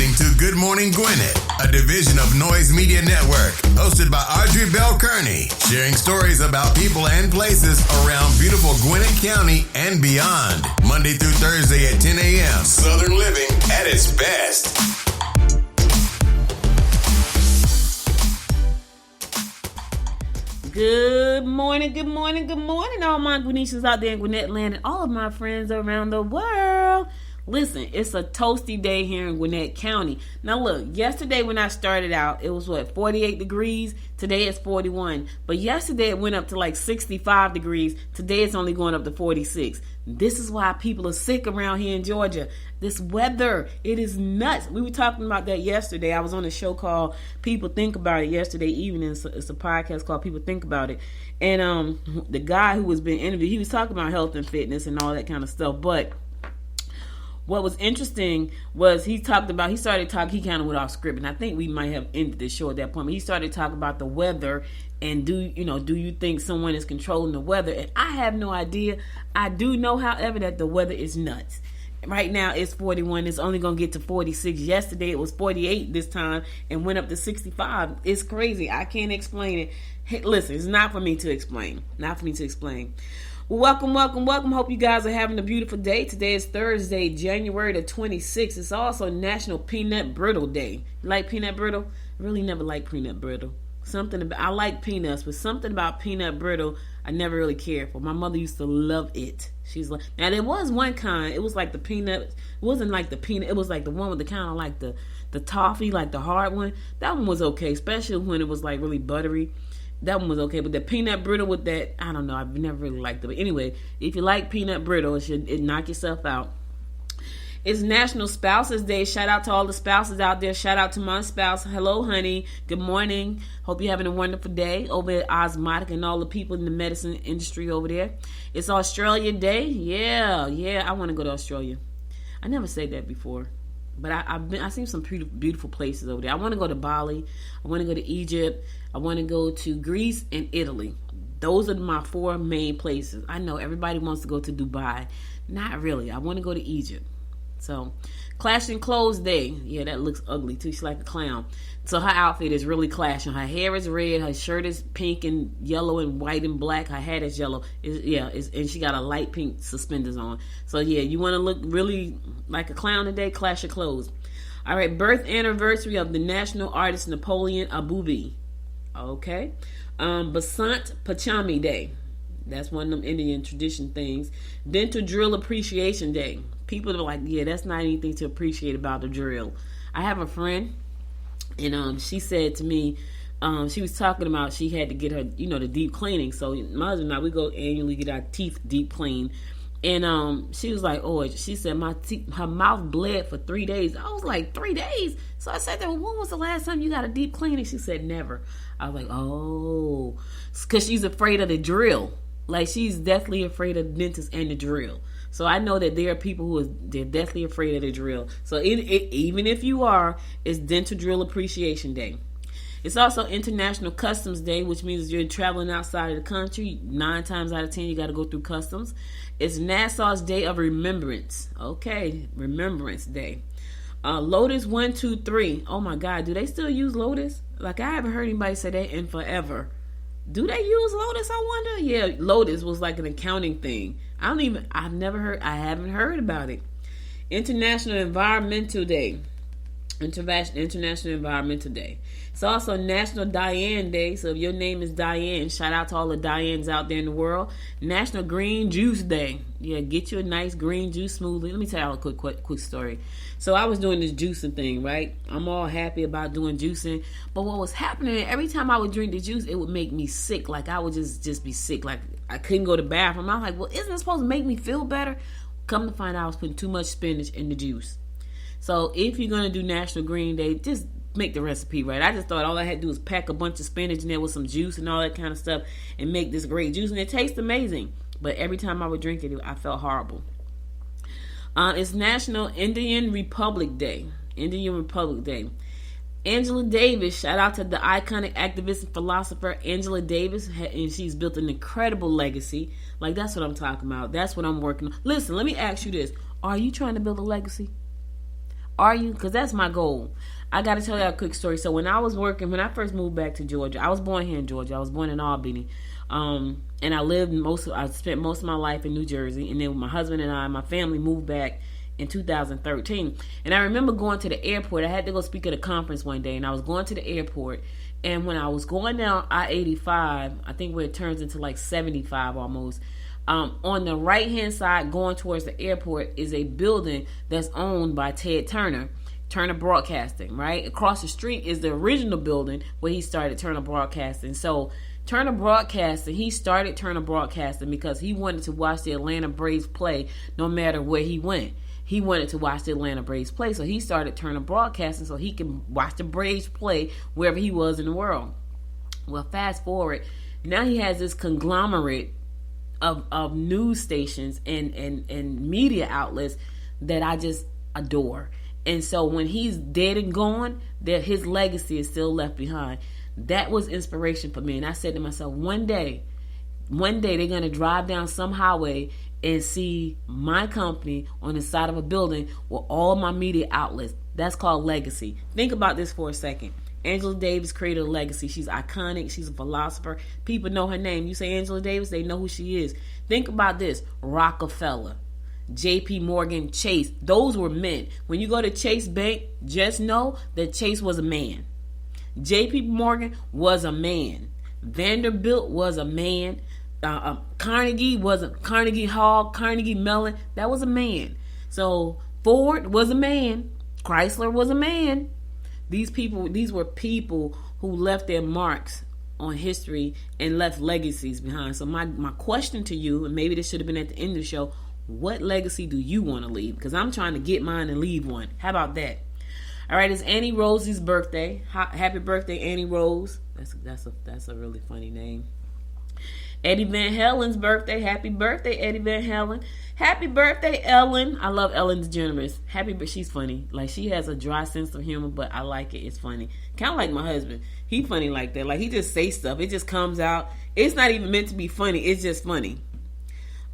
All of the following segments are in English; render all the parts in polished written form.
listening to Good Morning Gwinnett, a division of Noise Media Network, hosted by Audrey Bell Kearney, sharing stories about people and places around beautiful Gwinnett County and beyond. Monday through Thursday at 10 a.m. Southern living at its best. Good morning, all my Gwinnetians out there in Gwinnett land and all of my friends around the world. Listen, it's a toasty day here in Gwinnett County. Now look, yesterday when I started out, it was 48 degrees. Today it's 41. But yesterday it went up to like 65 degrees. Today it's only going up to 46. This is why people are sick around here in Georgia. This weather, it is nuts. We were talking about that yesterday. I was on a show called People Think About It yesterday evening. It's a podcast called People Think About It. And the guy who was being interviewed, he was talking about health and fitness and all that kind of stuff. But what was interesting was he started talking, he kind of went off script, and I think we might have ended the show at that point, but he started talking about the weather, and do you think someone is controlling the weather? And I have no idea. I do know, however, that the weather is nuts. Right now it's 41. It's only going to get to 46. Yesterday it was 48 this time and went up to 65. It's crazy. I can't explain it. Hey, listen, it's not for me to explain. Well, welcome. Hope you guys are having a beautiful day. Today is Thursday, January the 26th. It's also National Peanut Brittle Day. You like peanut brittle? I really never liked peanut brittle. I like peanuts, but something about peanut brittle I never really cared for. My mother used to love it. She's like, now there was one kind. It was like the peanut. It wasn't like the peanut. It was like the one with the kind of like the toffee, like the hard one. That one was okay, especially when it was like really buttery. That one was okay, but the peanut brittle with that, I don't know, I've never really liked it. But anyway, if you like peanut brittle, it knock yourself out. It's National Spouses Day. Shout out to all the spouses out there. Shout out to my spouse. Hello, honey. Good morning. Hope you're having a wonderful day over at Osmotic and all the people in the medicine industry over there. It's Australia Day. Yeah, I want to go to Australia. I never said that before. But I've seen some beautiful places over there. I want to go to Bali. I want to go to Egypt. I want to go to Greece and Italy. Those are my 4 main places. I know everybody wants to go to Dubai. Not really. I want to go to Egypt. So, Clashing Clothes Day. Yeah, that looks ugly too. She's like a clown. So her outfit is really clashing. Her hair is red. Her shirt is pink and yellow and white and black. Her hat is yellow. And she got a light pink suspenders on. So yeah, you want to look really like a clown today? Clash your clothes. All right, birth anniversary of the national artist Napoleon Abubi. Okay. Basant Panchami Day. That's one of them Indian tradition things. Dental Drill Appreciation Day. People are like, yeah, that's not anything to appreciate about the drill. I have a friend, and she said to me, she was talking about she had to get her, the deep cleaning. So my husband and I, we go annually get our teeth deep cleaned. And she was like, she said her mouth bled for 3 days. I was like, 3 days? So I said to her, when was the last time you got a deep cleaning? She said, never. I was like, because she's afraid of the drill. Like, she's deathly afraid of the dentist and the drill. So I know that there are people they're deathly afraid of the drill. So even if you are, it's Dental Drill Appreciation Day. It's also International Customs Day, which means you're traveling outside of the country. 9 times out of 10, you got to go through customs. It's Nassau's Day of Remembrance. Okay, Remembrance Day. Lotus 123. Oh my God, do they still use Lotus? Like, I haven't heard anybody say that in forever. Do they use Lotus, I wonder? Yeah, Lotus was like an accounting thing. I haven't heard about it. International Environmental Day. International Environmental Day. It's also National Diane Day. So if your name is Diane, shout out to all the Dianes out there in the world. National Green Juice Day. Yeah, get you a nice green juice smoothie. Let me tell you a quick story. So I was doing this juicing thing, right? I'm all happy about doing juicing. But what was happening, every time I would drink the juice, it would make me sick. Like, I would just be sick. Like, I couldn't go to the bathroom. I was like, well, isn't it supposed to make me feel better? Come to find out, I was putting too much spinach in the juice. So if you're going to do National Green Day, just make the recipe right. I just thought all I had to do was pack a bunch of spinach in there with some juice and all that kind of stuff and make this great juice. And it tastes amazing. But every time I would drink it, I felt horrible. It's National Indian Republic Day. Angela Davis, shout out to the iconic activist and philosopher Angela Davis, and she's built an incredible legacy. Like, that's what I'm talking about. That's what I'm working on. Listen, let me ask you this. Are you trying to build a legacy? Are you? Because that's my goal. I got to tell you a quick story. So when I first moved back to Georgia, I was born here in Georgia. I was born in Albany. And I spent most of my life in New Jersey. And then my husband and my family moved back in 2013. And I remember going to the airport. I had to go speak at a conference one day, and I was going to the airport. And when I was going down I-85, I think where it turns into like 75 almost, on the right-hand side going towards the airport is a building that's owned by Ted Turner Broadcasting, right? Across the street is the original building where he started Turner Broadcasting. So Turner Broadcasting, he started Turner Broadcasting because he wanted to watch the Atlanta Braves play no matter where he went. He wanted to watch the Atlanta Braves play, so he started Turner Broadcasting so he can watch the Braves play wherever he was in the world. Well, fast forward, now he has this conglomerate of news stations and media outlets that I just adore. And so when he's dead and gone, that his legacy is still left behind. That was inspiration for me. And I said to myself, one day they're going to drive down some highway and see my company on the side of a building with all my media outlets. That's called legacy. Think about this for a second. Angela Davis created a legacy. She's iconic. She's a philosopher. People know her name. You say Angela Davis, they know who she is. Think about this. Rockefeller, J.P. Morgan, Chase. Those were men. When you go to Chase Bank, just know that Chase was a man. J.P. Morgan was a man. Vanderbilt was a man. Carnegie Hall, Carnegie Mellon. That was a man. So Ford was a man. Chrysler was a man. These were people who left their marks on history and left legacies behind. So my question to you, and maybe this should have been at the end of the show, what legacy do you want to leave? Because I'm trying to get mine and leave one. How about that? All right, it's Annie Rose's birthday. Happy birthday, Annie Rose. That's a really funny name. Eddie Van Halen's birthday. Happy birthday, Eddie Van Halen. Happy birthday, Ellen. I love Ellen DeGeneres. She's funny. Like, she has a dry sense of humor, but I like it. It's funny. Kind of like my husband. He funny like that. Like, he just say stuff. It just comes out. It's not even meant to be funny. It's just funny.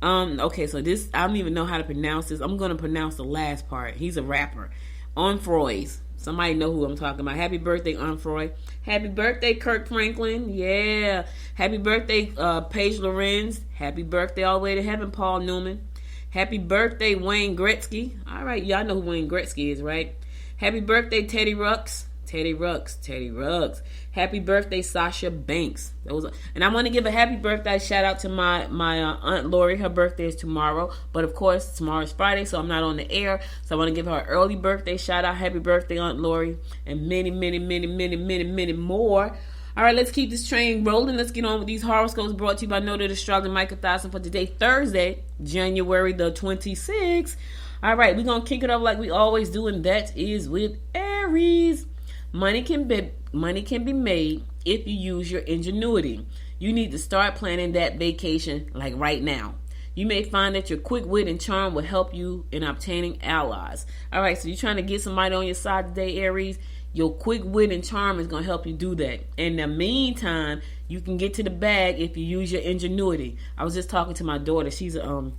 Okay, so this, I don't even know how to pronounce this. I'm going to pronounce the last part. He's a rapper. Onfroy's. Somebody know who I'm talking about. Happy birthday, Onfroy. Happy birthday, Kirk Franklin. Yeah. Happy birthday, Paige Lorenz. Happy birthday all the way to heaven, Paul Newman. Happy birthday, Wayne Gretzky. All right, y'all know who Wayne Gretzky is, right? Happy birthday, Teddy Rucks. Teddy Rucks. Happy birthday, Sasha Banks. And I want to give a happy birthday shout out to my Aunt Lori. Her birthday is tomorrow, but of course tomorrow's Friday, so I'm not on the air. So I want to give her an early birthday shout out. Happy birthday, Aunt Lori, and many more. All right, let's keep this train rolling. Let's get on with these horoscopes brought to you by Noted Astrologer Michael Thomson for today, Thursday, January the 26th. All right, we're gonna kick it off like we always do, and that is with Aries. Money can be made if you use your ingenuity. You need to start planning that vacation like right now. You may find that your quick wit and charm will help you in obtaining allies. All right, so you're trying to get somebody on your side today, Aries. Your quick wit and charm is going to help you do that. In the meantime, you can get to the bag if you use your ingenuity. I was just talking to my daughter. She's a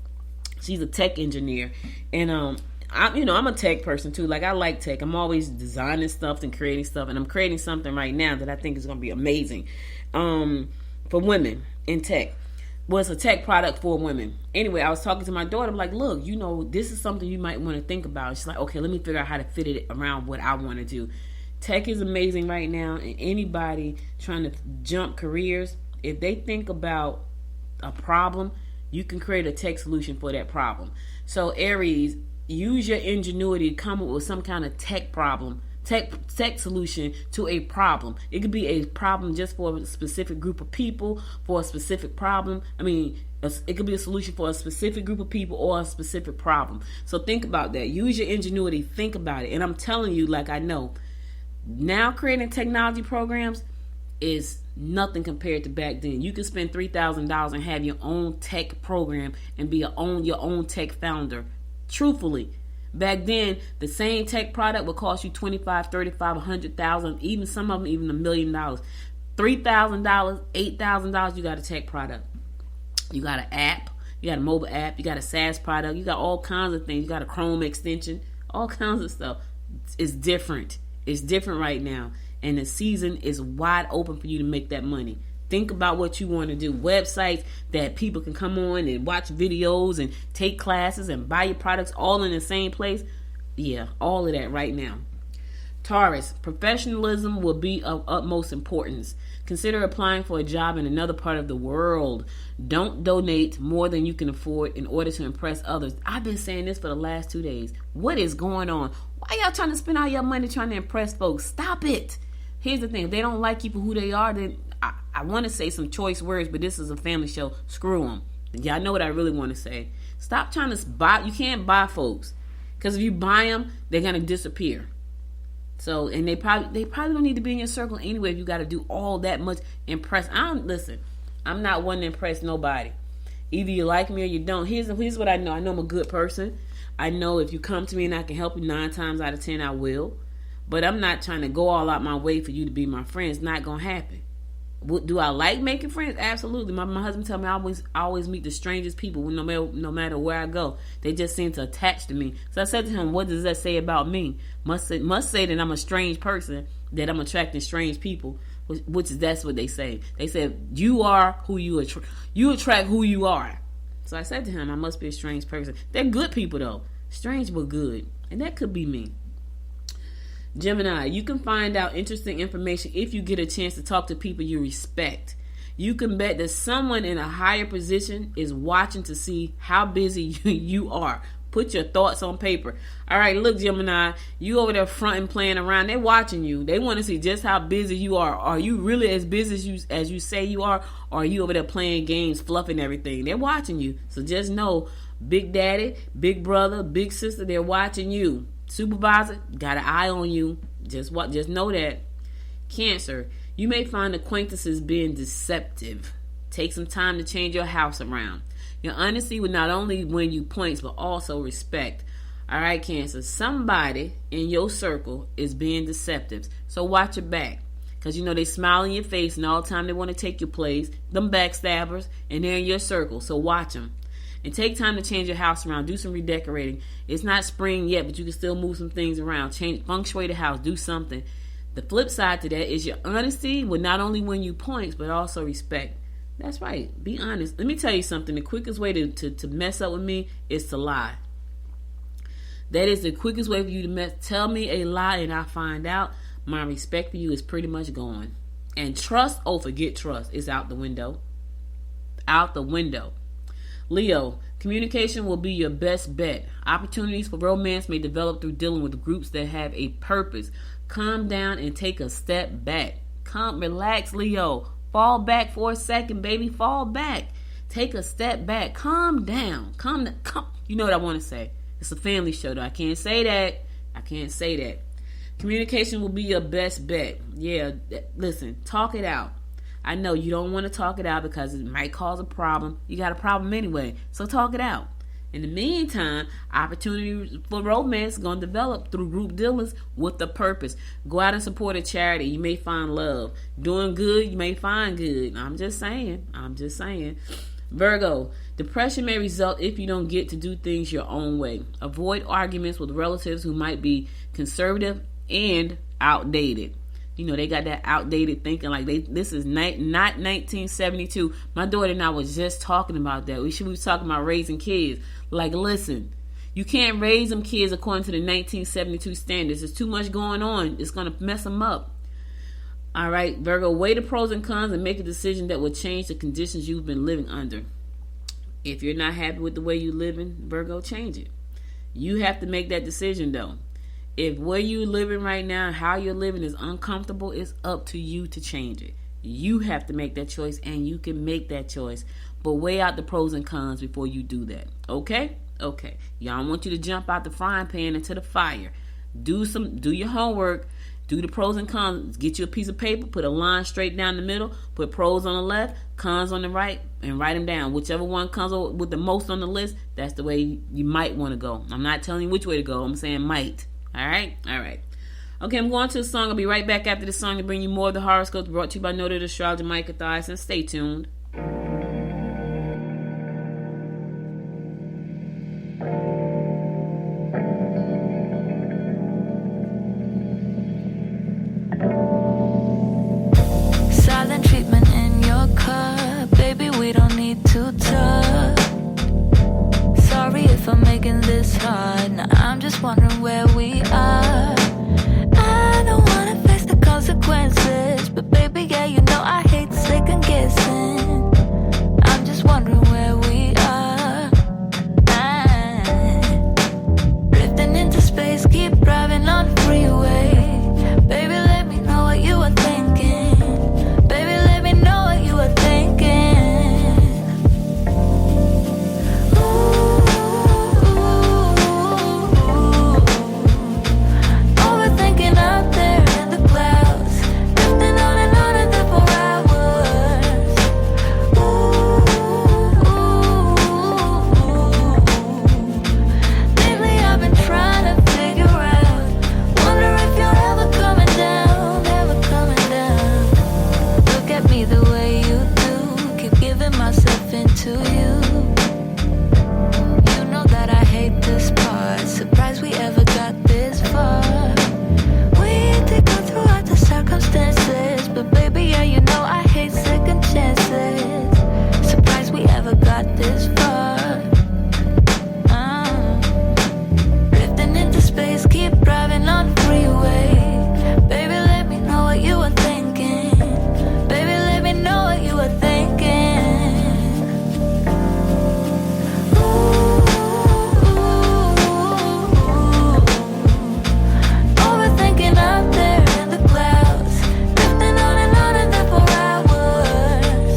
tech engineer, and I'm a tech person too. Like, I like tech. I'm always designing stuff and creating stuff, and I'm creating something right now that I think is going to be amazing for women in tech. Well, it's a tech product for women. Anyway, I was talking to my daughter. I'm like, look, this is something you might want to think about. She's like, okay, let me figure out how to fit it around what I want to do. Tech is amazing right now, and anybody trying to jump careers, if they think about a problem, you can create a tech solution for that problem. So, Aries, use your ingenuity to come up with some kind of tech solution to a problem. It could be a problem just for a specific group of people, for a specific problem. It could be a solution for a specific group of people or a specific problem. So think about that. Use your ingenuity. Think about it. And I'm telling you, like I know, now creating technology programs is nothing compared to back then. You can spend $3,000 and have your own tech program and be your own tech founder. Truthfully, back then, the same tech product would cost you $25,000, $35,000, $100,000, even some of them even $1 million. $3,000, $8,000, you got a tech product. You got an app, you got a mobile app, you got a SaaS product, you got all kinds of things. You got a Chrome extension, all kinds of stuff. It's different. It's different right now. And the season is wide open for you to make that money. Think about what you want to do. Websites that people can come on and watch videos and take classes and buy your products all in the same place. Yeah, all of that right now. Taurus, professionalism will be of utmost importance. Consider applying for a job in another part of the world. Don't donate more than you can afford in order to impress others. I've been saying this for the last 2 days. What is going on? Why y'all trying to spend all your money trying to impress folks? Stop it. Here's the thing. If they don't like you for who they are, then I want to say some choice words, but this is a family show. Screw them. Y'all know what I really want to say. Stop trying to buy. You can't buy folks. Because if you buy them, they're going to disappear. So, and they probably don't need to be in your circle anyway if you got to do all that much impress. Listen, I'm not one to impress nobody. Either you like me or you don't. Here's what I know. I know I'm a good person. I know if you come to me and I can help you 9 times out of 10, I will. But I'm not trying to go all out my way for you to be my friend. It's not going to happen. Do I like making friends? Absolutely. My husband tell me I always meet the strangest people no matter where I go. They just seem to attach to me. So I said to him, what does that say about me? Must say that I'm a strange person, that I'm attracting strange people, which is that's what they say. They said, you are who you attract. You attract who you are. So I said to him, I must be a strange person. They're good people though. Strange but good. And that could be me. Gemini, you can find out interesting information if you get a chance to talk to people you respect. You can bet that someone in a higher position is watching to see how busy you are. Put your thoughts on paper. All right, look, Gemini, you over there fronting, playing around. They're watching you. They want to see just how busy you are. Are you really as busy as you say you are? Or are you over there playing games, fluffing everything? They're watching you. So just know, Big Daddy, Big Brother, Big Sister, they're watching you. Supervisor, got an eye on you. Just know that. Cancer, you may find acquaintances being deceptive. Take some time to change your house around. Your honesty will not only win you points, but also respect. All right, Cancer, somebody in your circle is being deceptive. So watch your back. Because you know they smile in your face and all the time they want to take your place. Them backstabbers, and they're in your circle. So watch them. And take time to change your house around. Do some redecorating. It's not spring yet, but you can still move some things around. Change, feng shui the house. Do something. The flip side to that is your honesty will not only win you points, but also respect. That's right. Be honest. Let me tell you something. The quickest way to mess up with me is to lie. That is the quickest way for you to tell me a lie and I find out. My respect for you is pretty much gone. And trust, forget trust. It's out the window. Out the window. Leo, communication will be your best bet. Opportunities for romance may develop through dealing with groups that have a purpose. Calm down and take a step back. Relax, Leo. Fall back for a second, baby. Fall back. Take a step back. Calm down. Calm. You know what I want to say. It's a family show, though. I can't say that. Communication will be your best bet. Yeah, listen, talk it out. I know you don't want to talk it out because it might cause a problem. You got a problem anyway, so talk it out. In the meantime, opportunities for romance going to develop through group dealings with a purpose. Go out and support a charity. You may find love. Doing good, you may find good. I'm just saying. Virgo, depression may result if you don't get to do things your own way. Avoid arguments with relatives who might be conservative and outdated. You know, they got that outdated thinking like this is not 1972. My daughter and I was just talking about that. We was talking about raising kids. Like, listen, you can't raise them kids according to the 1972 standards. There's too much going on. It's going to mess them up. All right, Virgo, weigh the pros and cons and make a decision that will change the conditions you've been living under. If you're not happy with the way you're living, Virgo, change it. You have to make that decision, though. If where you're living right now, how you're living is uncomfortable, it's up to you to change it. You have to make that choice, and you can make that choice. But weigh out the pros and cons before you do that. Okay? Okay. Y'all want you to jump out the frying pan into the fire. Do your homework. Do the pros and cons. Get you a piece of paper. Put a line straight down the middle. Put pros on the left, cons on the right, and write them down. Whichever one comes with the most on the list, that's the way you might want to go. I'm not telling you which way to go. I'm saying might. All right? Okay, I'm going to a song. I'll be right back after the song to bring you more of the horoscopes brought to you by noted astrologer Micah Thiason. Stay tuned. just wondering where we are. I don't wanna face the consequences, but baby, yeah, you know I hate second guessing. I'm just wondering where we are. Drifting into space, keep driving on the freeway. Baby, let me know what you are thinking. Baby, let me know what you are thinking. Overthinking out there in the clouds, drifting on and there for hours. Lately I've been trying to figure out, wonder if you're ever coming down, ever coming down. Look at me the way you do, keep giving myself into you. You know that I hate this part, surprised we ever got this far. We did go throughout the circumstances, but baby, yeah, you know I hate second chances. Surprised we ever got this far. Drifting into space, keep driving on the freeway. Baby, let me know what you are thinking. Baby, let me know what you are thinking. Overthinking out there in the clouds, drifting on and there for hours.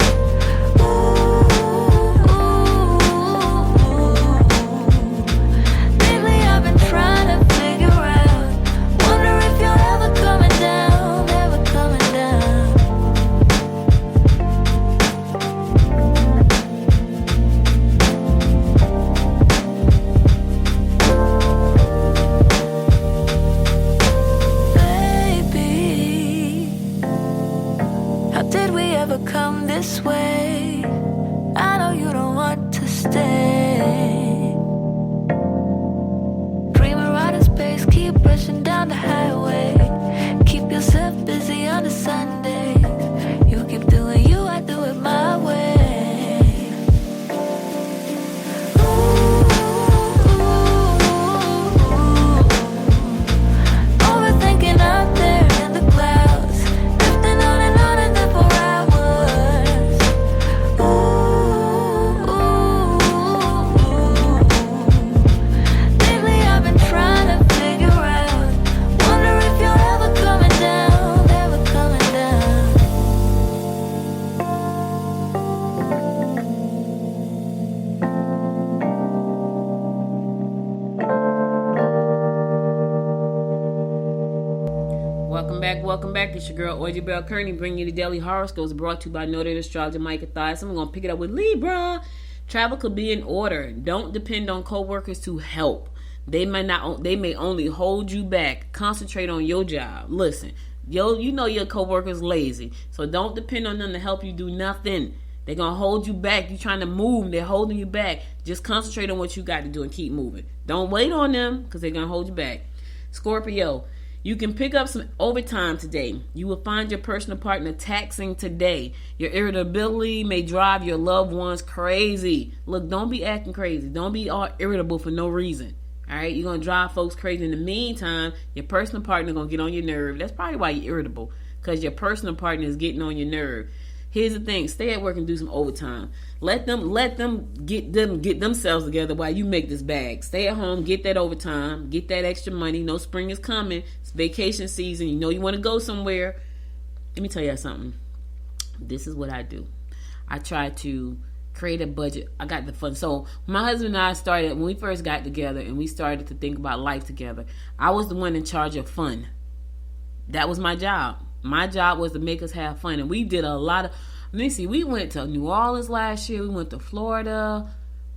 Lately I've been trying to figure out, wonder if you're ever coming down, ever coming down. Baby, how did we ever come this way? I know you don't want to stay. Dreaming out in space, keep rushing down the highway. Keep yourself busy on the Sundays. You keep doing you, I do it my way. Overthinking out there in the clouds, drifting on and there for hours. Lately I've been trying to figure out, wonder if you're ever coming down, ever coming down. Welcome back. It's your girl, Audrey Bell Kearney, bringing you the daily horoscopes brought to you by Noted Astrologer Micah Thies. I'm going to pick it up with Libra. Travel could be in order. Don't depend on co-workers to help. They may only hold you back. Concentrate on your job. Listen, you know your co-workers lazy, so don't depend on them to help you do nothing. They're going to hold you back. You're trying to move, they're holding you back. Just concentrate on what you got to do and keep moving. Don't wait on them because they're going to hold you back. Scorpio, you can pick up some overtime today. You will find your personal partner taxing today. Your irritability may drive your loved ones crazy. Look, don't be acting crazy. Don't be all irritable for no reason. All right, you're going to drive folks crazy. In the meantime, your personal partner going to get on your nerve. That's probably why you're irritable, because your personal partner is getting on your nerve. Here's the thing: stay at work and do some overtime. Let them get themselves together while you make this bag. Stay at home, get that overtime, get that extra money. No, spring is coming. It's vacation season. You know you want to go somewhere. Let me tell you something. This is what I do. I try to create a budget. I got the fun. So my husband and I started, when we first got together and we started to think about life together, I was the one in charge of fun. That was my job. My job was to make us have fun. And we did a lot of, let me see, we went to New Orleans last year. We went to Florida.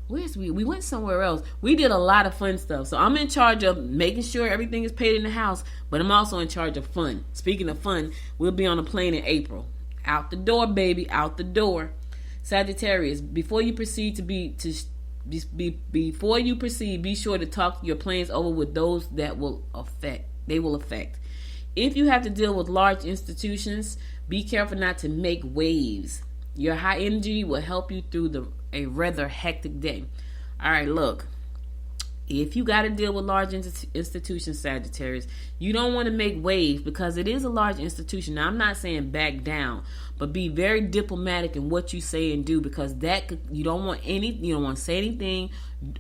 We went somewhere else. We did a lot of fun stuff. So I'm in charge of making sure everything is paid in the house, but I'm also in charge of fun. Speaking of fun, we'll be on a plane in April. Out the door, baby, out the door. Sagittarius, before you proceed, be sure to talk your plans over with those that will affect. If you have to deal with large institutions, be careful not to make waves. Your high energy will help you through a rather hectic day. All right, look. if you got to deal with large institutions, Sagittarius, you don't want to make waves because it is a large institution. Now, I'm not saying back down, but be very diplomatic in what you say and do, because you don't want to say anything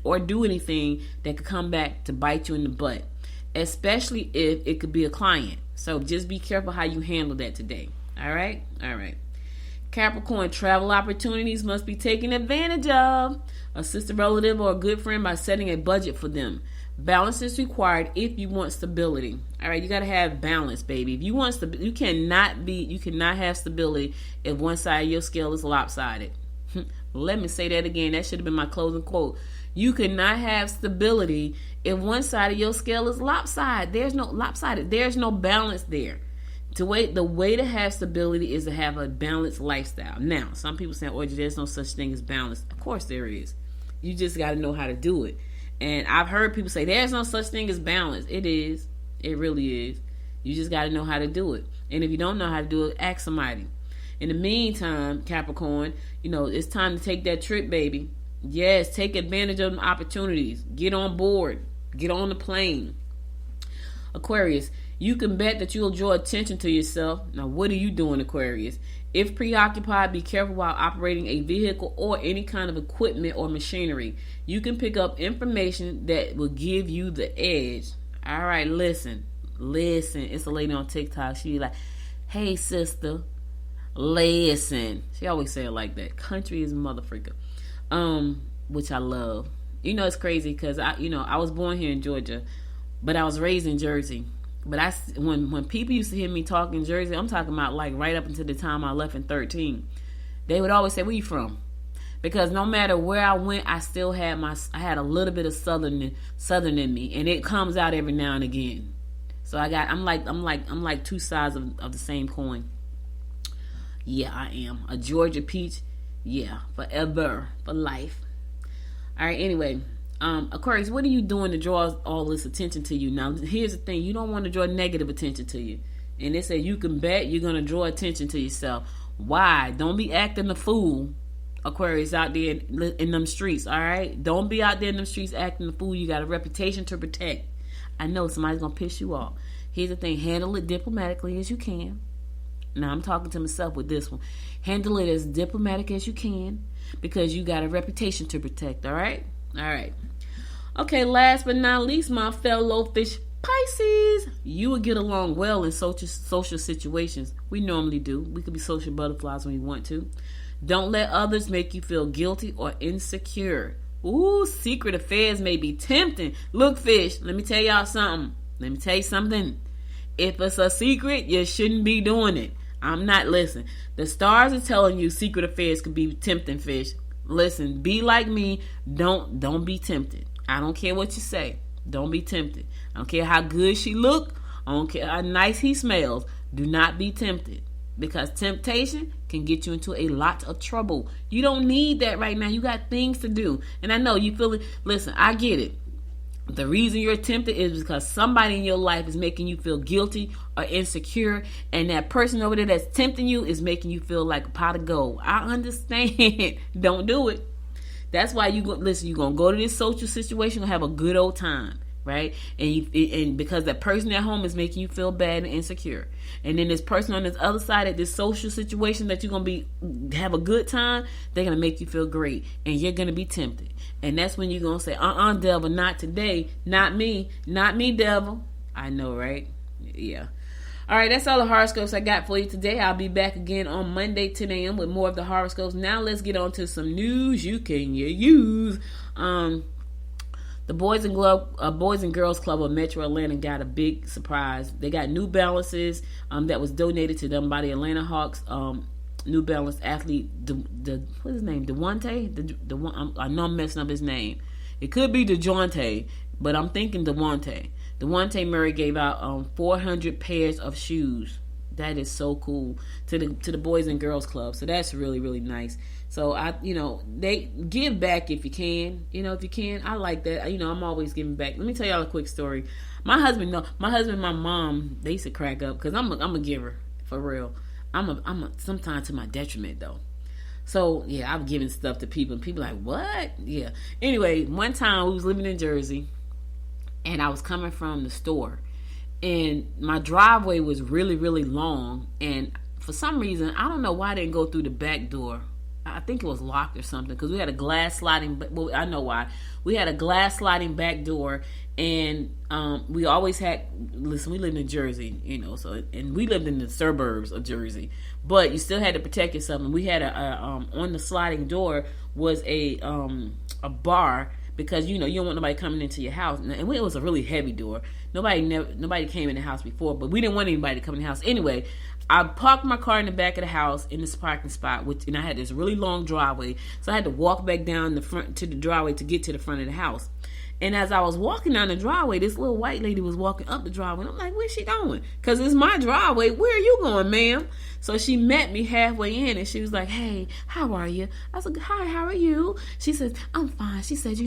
or do anything that could come back to bite you in the butt, especially if it could be a client. So just be careful how you handle that today. All right. Capricorn, travel opportunities must be taken advantage of. Assist a relative or a good friend by setting a budget for them. Balance is required if you want stability. All right, you got to have balance, baby. If you want you cannot have stability if one side of your scale is lopsided. Let me say that again. That should have been my closing quote. You cannot have stability if one side of your scale is lopsided. There's no balance there. The way to have stability is to have a balanced lifestyle. Now, some people say, "Oh, there's no such thing as balance." Of course there is. You just got to know how to do it. And I've heard people say, "There's no such thing as balance." It is. It really is. You just got to know how to do it. And if you don't know how to do it, ask somebody. In the meantime, Capricorn, it's time to take that trip, baby. Yes, take advantage of the opportunities. Get on board. Get on the plane. Aquarius, you can bet that you'll draw attention to yourself. Now, what are you doing, Aquarius? If preoccupied, be careful while operating a vehicle or any kind of equipment or machinery. You can pick up information that will give you the edge. All right, listen. It's a lady on TikTok. She like, "Hey, sister, listen." She always say it like that. Country is motherfucker. Which I love. It's crazy because I was born here in Georgia, but I was raised in Jersey. But when people used to hear me talk in Jersey, I'm talking about like right up until the time I left in 13. They would always say, "Where you from?" Because no matter where I went, I still had I had a little bit of southern in me, and it comes out every now and again. So I'm like two sides of the same coin. Yeah, I am a Georgia peach. Yeah, forever, for life. All right. Anyway. Aquarius, what are you doing to draw all this attention to you? Now, here's the thing. You don't want to draw negative attention to you. And they say you can bet you're going to draw attention to yourself. Why? Don't be acting a fool, Aquarius, out there in them streets, all right? Don't be out there in them streets acting a fool. You got a reputation to protect. I know somebody's going to piss you off. Here's the thing. Handle it diplomatically as you can. Now, I'm talking to myself with this one. Handle it as diplomatic as you can because you got a reputation to protect, all right? All right. Okay, last but not least, my fellow fish Pisces, you will get along well in social situations. We normally do. We could be social butterflies when we want to. Don't let others make you feel guilty or insecure. Ooh, secret affairs may be tempting. Look, fish, let me tell y'all something. Let me tell you something. If it's a secret, you shouldn't be doing it. I'm not listening. The stars are telling you secret affairs could be tempting, fish. Listen, be like me. Don't be tempted. I don't care what you say. Don't be tempted. I don't care how good she look. I don't care how nice he smells. Do not be tempted. Because temptation can get you into a lot of trouble. You don't need that right now. You got things to do. And I know you feel it. Listen, I get it. The reason you're tempted is because somebody in your life is making you feel guilty or insecure. And that person over there that's tempting you is making you feel like a pot of gold. I understand. Don't do it. That's why you're going to go to this social situation and have a good old time, right? And because that person at home is making you feel bad and insecure. And then this person on this other side at this social situation that you're going to have a good time, they're going to make you feel great. And you're going to be tempted. And that's when you're going to say, devil, not today. Not me, devil. I know, right? Yeah. All right, that's all the horoscopes I got for you today. I'll be back again on Monday, 10 a.m. with more of the horoscopes. Now let's get on to some news you can use. The Boys and Girls Club of Metro Atlanta got a big surprise. They got New Balances that was donated to them by the Atlanta Hawks. New Balance athlete, what's his name? DeWante? I know I'm messing up his name. It could be DeJounte, but I'm thinking DeWante. DeWante Murray gave out 400 pairs of shoes. That is so cool to the Boys and Girls Club. So that's really, really nice. So they give back if you can. If you can, I like that. I'm always giving back. Let me tell y'all a quick story. My husband, and my mom, they used to crack up because I'm a giver for real. I'm sometimes to my detriment though. So yeah, I've given stuff to people and people like, what? Yeah. Anyway, one time we was living in Jersey. and I was coming from the store, and my driveway was really, really long, and for some reason, I don't know why I didn't go through the back door. I think it was locked or something, because we had a glass sliding, well, I know why. We had a glass sliding back door, and we always had, listen, we lived in Jersey, so, and we lived in the suburbs of Jersey, but you still had to protect yourself, and we had on the sliding door was a bar, because you don't want nobody coming into your house, and it was a really heavy door. Nobody came in the house before, but we didn't want anybody to come in the house. Anyway, I parked my car in the back of the house in this parking spot, and I had this really long driveway, so I had to walk back down the front to the driveway to get to the front of the house. And as I was walking down the driveway, this little white lady was walking up the driveway. I'm like, where's she going? Because it's my driveway. Where are you going, ma'am? So she met me halfway in, and she was like, hey, how are you? I said, hi, how are you? She said, I'm fine. She said,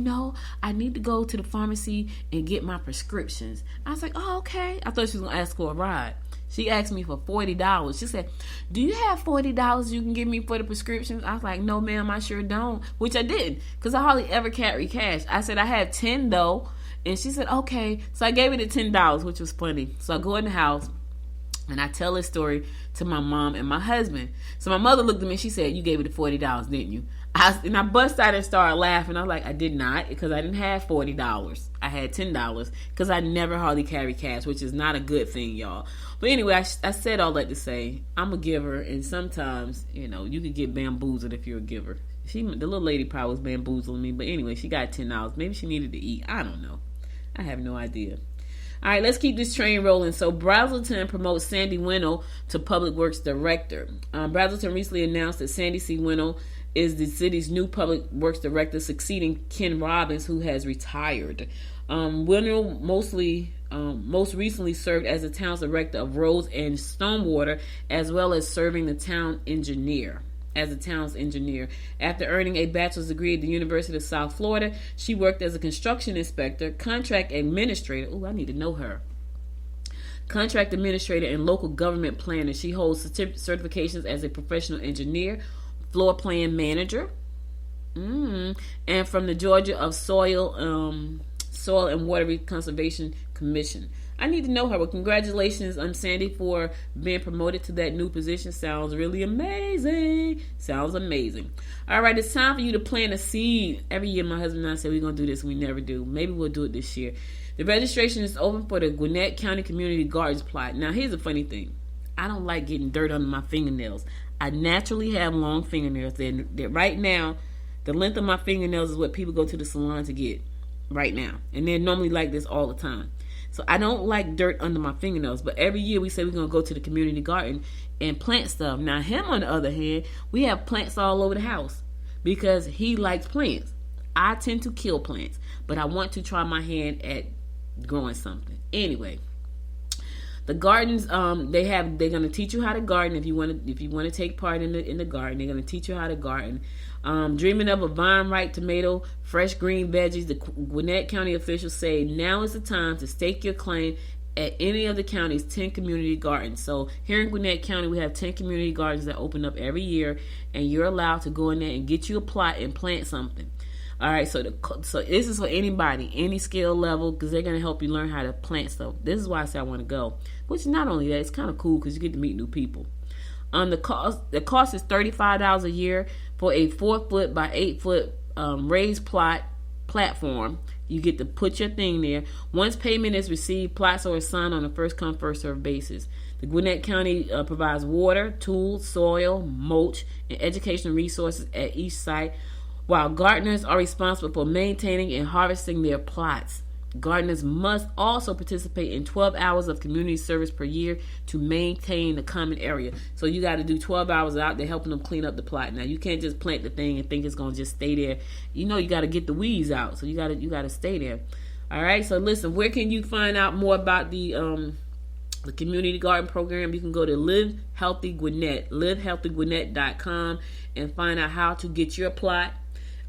I need to go to the pharmacy and get my prescriptions. I was like, oh, okay. I thought she was going to ask for a ride. She asked me for $40. She said, do you have $40 you can give me for the prescriptions? I was like, no, ma'am, I sure don't. Which I didn't, because I hardly ever carry cash. I said, I have 10 though. And she said, okay. So I gave her the $10, which was funny. So I go in the house, and I tell this story to my mom and my husband. So my mother looked at me and she said, you gave her the $40, didn't you? And I bust out and started laughing. I was like, I did not, because I didn't have $40. I had $10, because I never hardly carry cash, which is not a good thing, y'all. But anyway, I said all that to say, I'm a giver, and sometimes, you can get bamboozled if you're a giver. The little lady probably was bamboozling me, but anyway, she got $10. Maybe she needed to eat. I don't know. I have no idea. All right, let's keep this train rolling. So Brazelton promotes Sandy Winnell to Public Works Director. Brazelton recently announced that Sandy C. Winnell is the city's new Public Works Director, succeeding Ken Robbins, who has retired. Winnell most recently served as the town's Director of Roads and Stormwater, as well as serving the town's engineer. After earning a bachelor's degree at the University of South Florida, she worked as a construction inspector, contract administrator. Oh, I need to know her. Contract administrator and local government planner. She holds certifications as a professional engineer, floor plan manager, and from the Georgia of Soil and Water Conservation Commission. I need to know her. Well, congratulations on Sandy for being promoted to that new position. Sounds really amazing. All right, it's time for you to plant a seed. Every year my husband and I say we're going to do this, and we never do. Maybe we'll do it this year. The registration is open for the Gwinnett County Community Gardens plot. Now, here's the funny thing. I don't like getting dirt under my fingernails. I naturally have long fingernails. They're right now, the length of my fingernails is what people go to the salon to get right now. And they're normally like this all the time. So I don't like dirt under my fingernails. But every year we say we're going to go to the community garden and plant stuff. Now him, on the other hand, we have plants all over the house because he likes plants. I tend to kill plants, but I want to try my hand at growing something. Anyway, the gardens, they're going to teach you how to garden if you want to take part in the garden. They're going to teach you how to garden. Dreaming of a vine-ripe tomato, fresh green veggies, the Gwinnett County officials say now is the time to stake your claim at any of the county's 10 community gardens. So here in Gwinnett County, we have 10 community gardens that open up every year, and you're allowed to go in there and get you a plot and plant something. All right, so this is for anybody, any skill level, because they're going to help you learn how to plant stuff. This is why I say I want to go. Which, not only that, it's kind of cool because you get to meet new people. The cost is $35 a year for a 4-foot by 8-foot raised platform. You get to put your thing there. Once payment is received, plots are assigned on a first-come, first-served basis. The Gwinnett County provides water, tools, soil, mulch, and educational resources at each site, while gardeners are responsible for maintaining and harvesting their plots. Gardeners must also participate in 12 hours of community service per year to maintain the common area. So you got to do 12 hours out there helping them clean up the plot. Now, you can't just plant the thing and think it's going to just stay there. You got to get the weeds out. So you got to stay there. All right. So listen, where can you find out more about the community garden program? You can go to Live Healthy Gwinnett, livehealthygwinnett.com, and find out how to get your plot.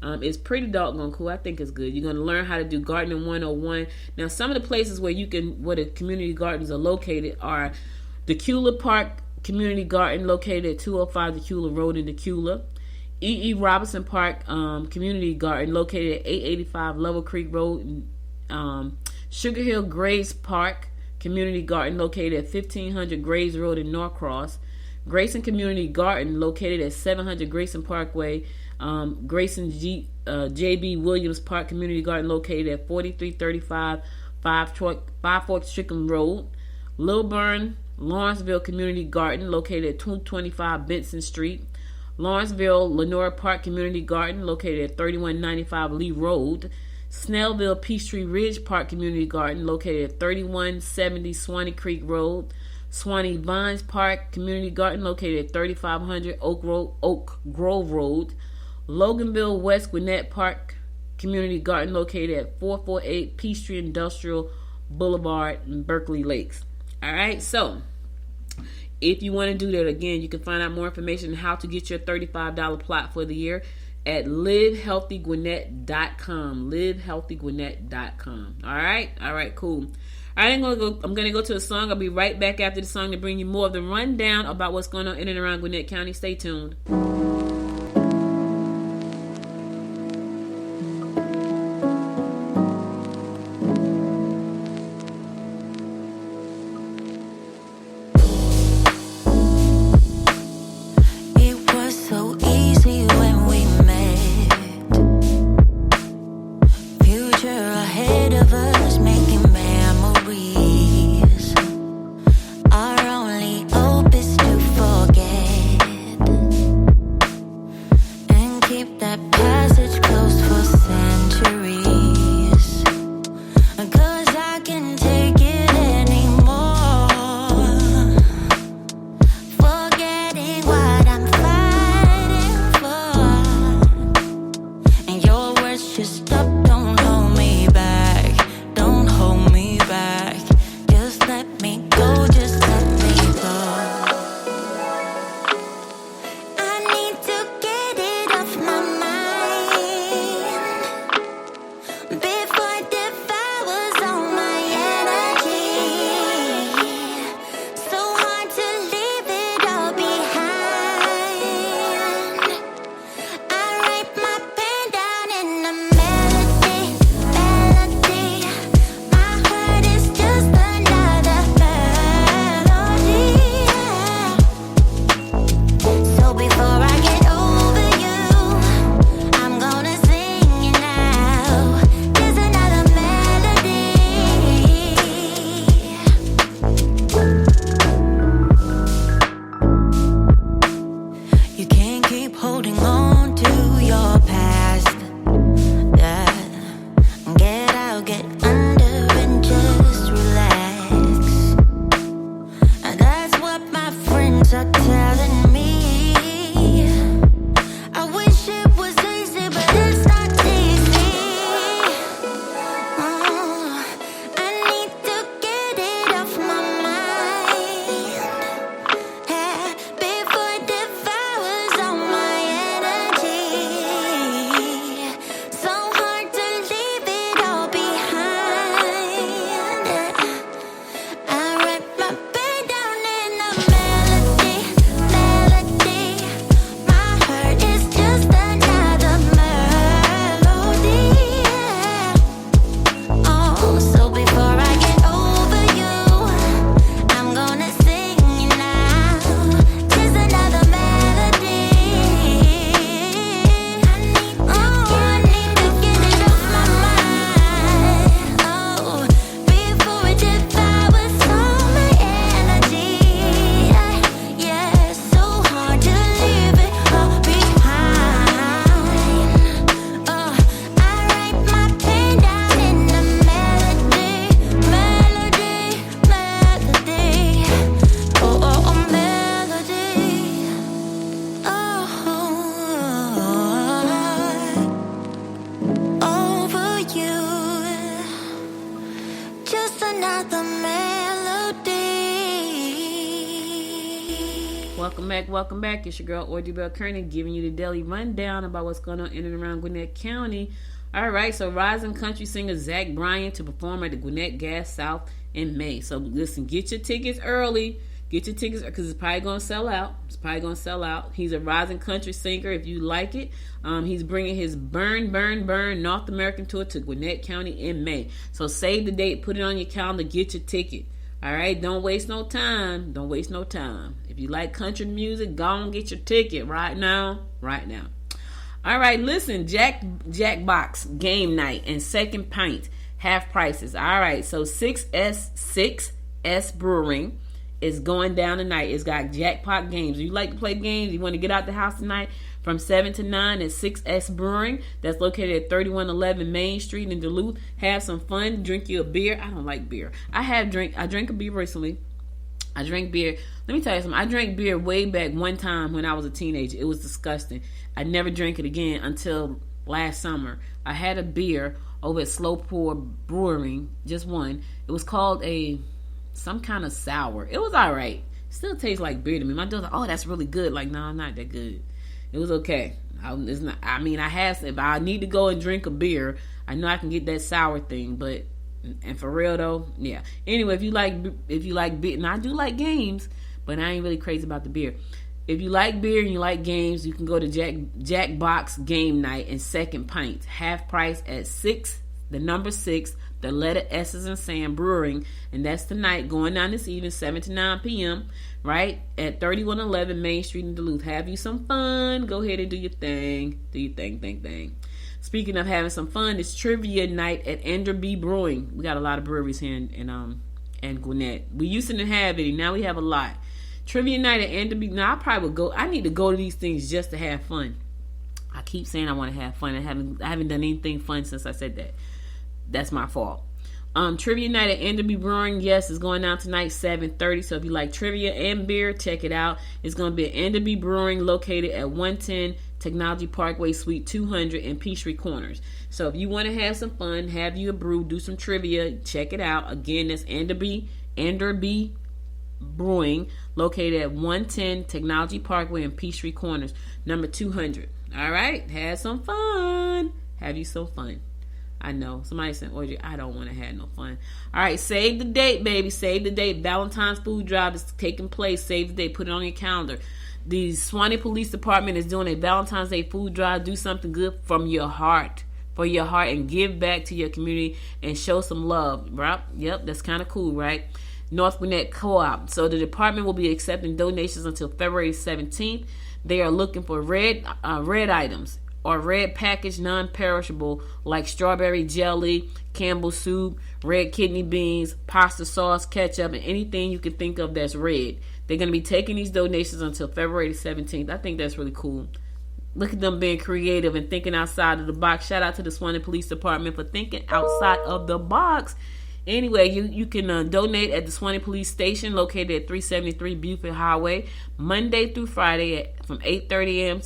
It's pretty doggone cool. I think it's good. You're going to learn how to do gardening 101. Now, some of the places where the community gardens are located are Decula Park Community Garden, located at 205 Decula Road in Decula. E. Robinson Park Community Garden, located at 885 Level Creek Road in Sugar Hill Grace Park Community Garden located at 1500 Grays Road in Norcross. Grayson Community Garden located at 700 Grayson Parkway. Grayson J.B. Williams Park Community Garden located at 4335 Five Forks Strickham Road. Lilburn Lawrenceville Community Garden located at 225 Benson Street. Lawrenceville Lenore Park Community Garden located at 3195 Lee Road. Snellville Peachtree Ridge Park Community Garden located at 3170 Swanee Creek Road. Swanee Vines Park Community Garden located at 3500 Oak Grove Road. Loganville West Gwinnett Park Community Garden located at 448 Peachtree Industrial Boulevard in Berkeley Lakes. Alright, so if you want to do that, again, you can find out more information on how to get your $35 plot for the year at livehealthygwinnett.com. livehealthygwinnett.com. Alright, cool. I'm gonna go to a song. I'll be right back after the song to bring you more of the rundown about what's going on in and around Gwinnett County. Stay tuned. Welcome back. It's your girl, Audrey Bell Kearney, giving you the daily rundown about what's going on in and around Gwinnett County. All right, so rising country singer Zach Bryan to perform at the Gwinnett Gas South in May. So listen, get your tickets early Get your tickets because it's probably going to sell out. He's a rising country singer if you like it. He's bringing his Burn, Burn, Burn North American tour to Gwinnett County in May. So save the date, put it on your calendar, get your ticket. All right, don't waste no time. If you like country music, go and get your ticket right now. All right, listen, Jack Box game night and second pint half prices. All right, so 6S Brewing is going down tonight. It's got jackpot games. If you like to play games, you want to get out the house tonight from 7 to 9 at 6S Brewing. That's located at 3111 Main Street in Duluth. Have some fun. Drink you a beer. I don't like beer. I drank a beer recently. I drank beer. Let me tell you something. I drank beer way back one time when I was a teenager. It was disgusting. I never drank it again until last summer. I had a beer over at Slow Pour Brewing, just one. It was called some kind of sour. It was all right. Still tastes like beer to me. My daughter's like, oh, that's really good. Like, no, not that good. It was okay. It's not. I mean, if I need to go and drink a beer, I know I can get that sour thing. But and for real though, yeah. Anyway, if you like beer, and I do like games, but I ain't really crazy about the beer. If you like beer and you like games, you can go to Jack Box game night and second pint half price at 6. The number 6. The letter S's and Sam Brewing, and that's tonight, going down this evening, 7 to 9 p.m., right, at 3111 Main Street in Duluth. Have you some fun. Go ahead and do your thing. Speaking of having some fun, it's trivia night at Enderby Brewing. We got a lot of breweries here in Gwinnett. We used to have any. Now we have a lot. Trivia night at Enderby. Now, I probably would go. I need to go to these things just to have fun. I keep saying I want to have fun. I haven't done anything fun since I said that. That's my fault. Trivia night at Enderby Brewing, yes, is going down tonight, 7:30. So if you like trivia and beer, check it out. It's going to be at Enderby Brewing, located at 110 Technology Parkway, Suite 200 in Peachtree Corners. So if you want to have some fun, have you a brew, do some trivia, check it out. Again, that's Enderby Brewing, located at 110 Technology Parkway in Peachtree Corners, number 200. All right, have some fun. Have you some fun. I know. Somebody said, Audrey, I don't want to have no fun. All right, save the date, baby. Save the date. Valentine's food drive is taking place. Save the date. Put it on your calendar. The Suwanee Police Department is doing a Valentine's Day food drive. Do something good from your heart. For your heart, and give back to your community and show some love. Right? Yep, that's kind of cool, right? North Gwinnett Co-op. So the department will be accepting donations until February 17th. They are looking for red items or red packaged non-perishable like strawberry jelly, Campbell's soup, red kidney beans, pasta sauce, ketchup, and anything you can think of that's red. They're going to be taking these donations until February 17th. I think that's really cool. Look at them being creative and thinking outside of the box. Shout out to the Suwanee Police Department for thinking outside of the box. Anyway, you can donate at the Suwanee Police Station located at 373 Buford Highway, Monday through Friday from 8 a.m.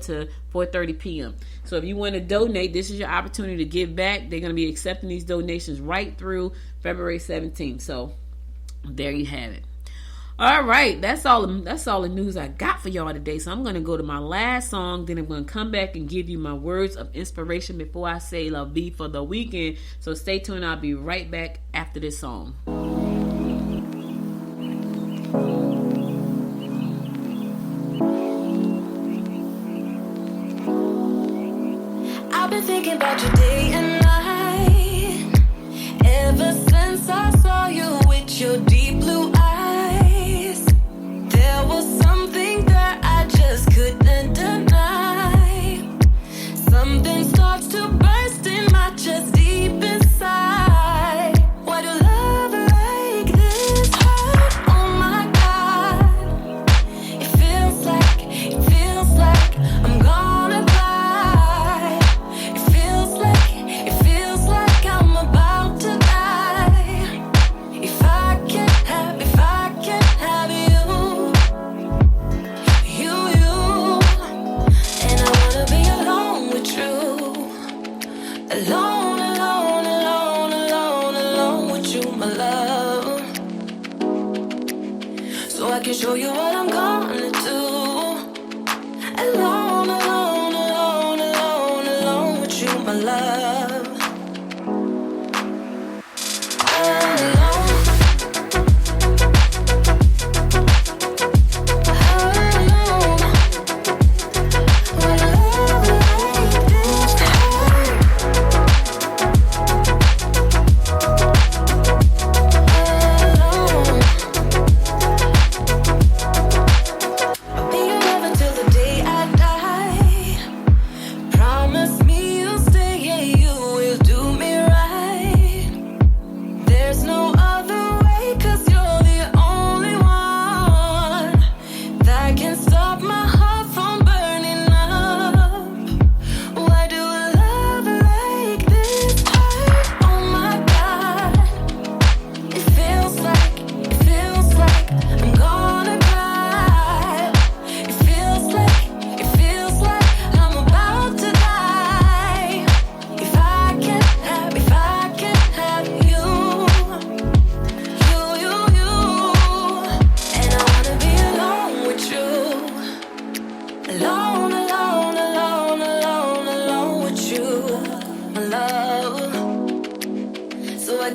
to 4:30 p.m. So if you want to donate, this is your opportunity to give back. They're going to be accepting these donations right through February 17th. So there you have it. All right, that's all the news I got for y'all today. So I'm going to go to my last song. Then I'm going to come back and give you my words of inspiration before I say la vie for the weekend. So stay tuned. I'll be right back after this song. I've been thinking about you day and night, ever since I saw you with your deep blue eyes. There was something that I just couldn't deny. Something starts to burst in my chest deep inside. Why do love like this hurt? Oh my God. It feels like I'm gonna die. It feels like I'm about to die. If I can't have you, and I wanna be alone with you. Alone with you, my love. So I can show you what I'm gonna do. Alone with you, my love. Alone.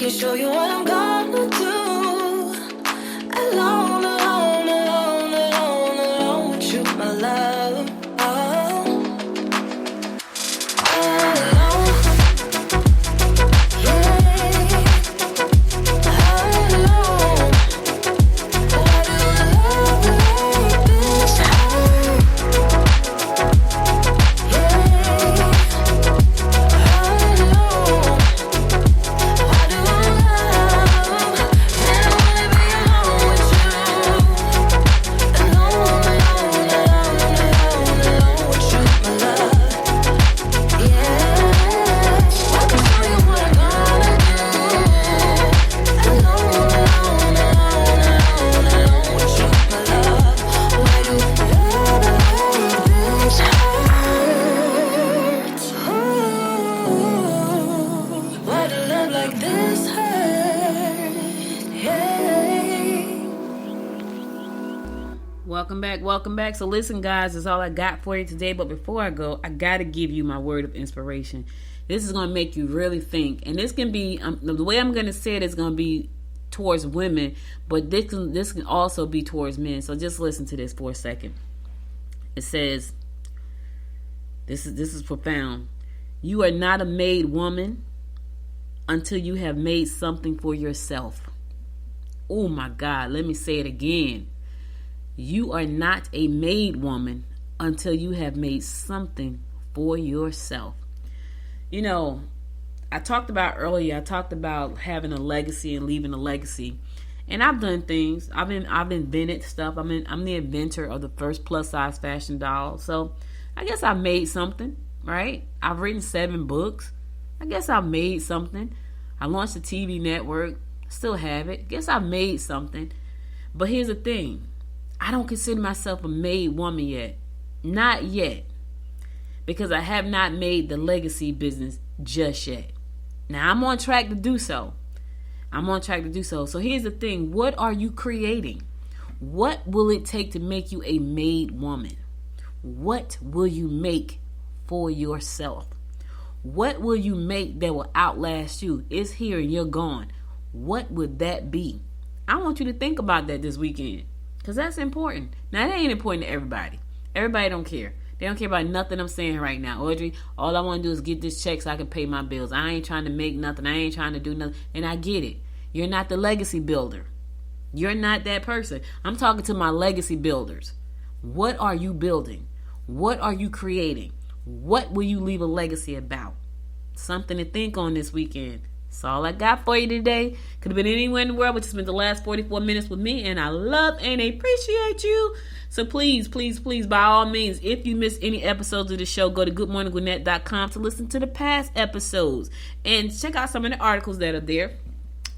can show you what I'm gonna do. Alone, alone, alone, alone, alone with you, my love. Welcome back. So listen, guys, that's all I got for you today. But before I go, I got to give you my word of inspiration. This is going to make you really think. And this can be, the way I'm going to say it is going to be towards women, but this can also be towards men. So just listen to this for a second. It says, this is profound. You are not a made woman until you have made something for yourself. Oh my God, let me say it again. You are not a made woman until you have made something for yourself. You know, I talked about having a legacy and leaving a legacy. And I've done things. I've invented stuff. I'm the inventor of the first plus size fashion doll. So I guess I made something, right? I've written 7 books. I guess I made something. I launched a TV network. Still have it. Guess I made something. But here's the thing. I don't consider myself a made woman yet. Not yet. Because I have not made the legacy business just yet. Now, I'm on track to do so. So here's the thing. What are you creating? What will it take to make you a made woman? What will you make for yourself? What will you make that will outlast you? It's here and you're gone. What would that be? I want you to think about that this weekend. Because that's important. Now, that ain't important to everybody. Everybody don't care. They don't care about nothing I'm saying right now. Audrey, all I want to do is get this check so I can pay my bills. I ain't trying to make nothing. I ain't trying to do nothing. And I get it. You're not the legacy builder. You're not that person. I'm talking to my legacy builders. What are you building? What are you creating? What will you leave a legacy about? Something to think on this weekend. That's all I got for you today. Could have been anywhere in the world, but you spent the last 44 minutes with me, and I love and appreciate you. So please, please, please, by all means, if you missed any episodes of the show, go to goodmorninggwinnett.com to listen to the past episodes and check out some of the articles that are there.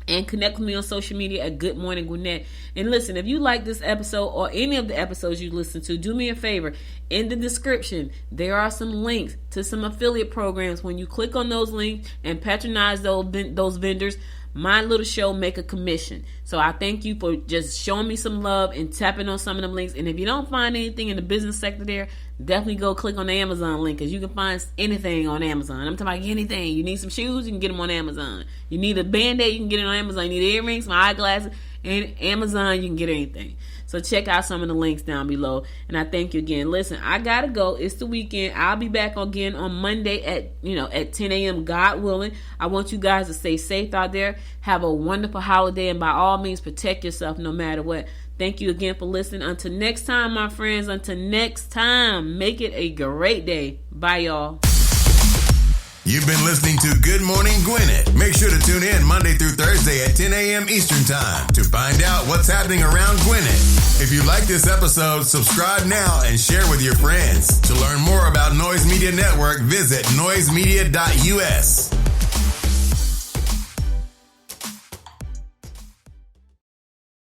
And connect with me on social media at Good Morning Gwinnett. And listen, if you like this episode or any of the episodes you listen to, do me a favor. In the description, there are some links to some affiliate programs. When you click on those links and patronize those vendors, my little show make a commission. So I thank you for just showing me some love and tapping on some of them links. And if you don't find anything in the business sector there, definitely go click on the Amazon link, because you can find anything on Amazon. I'm talking about anything. You need some shoes, you can get them on Amazon. You need a Band-Aid, you can get it on Amazon. You need earrings, some eyeglasses, and Amazon, you can get anything. So check out some of the links down below. And I thank you again. Listen, I gotta go. It's the weekend. I'll be back again on Monday at 10 a.m. God willing. I want you guys to stay safe out there. Have a wonderful holiday, and by all means, protect yourself no matter what. Thank you again for listening. Until next time, my friends. Until next time, make it a great day. Bye, y'all. You've been listening to Good Morning Gwinnett. Make sure to tune in Monday through Thursday at 10 a.m. Eastern Time to find out what's happening around Gwinnett. If you like this episode, subscribe now and share with your friends. To learn more about Noise Media Network, visit noisemedia.us.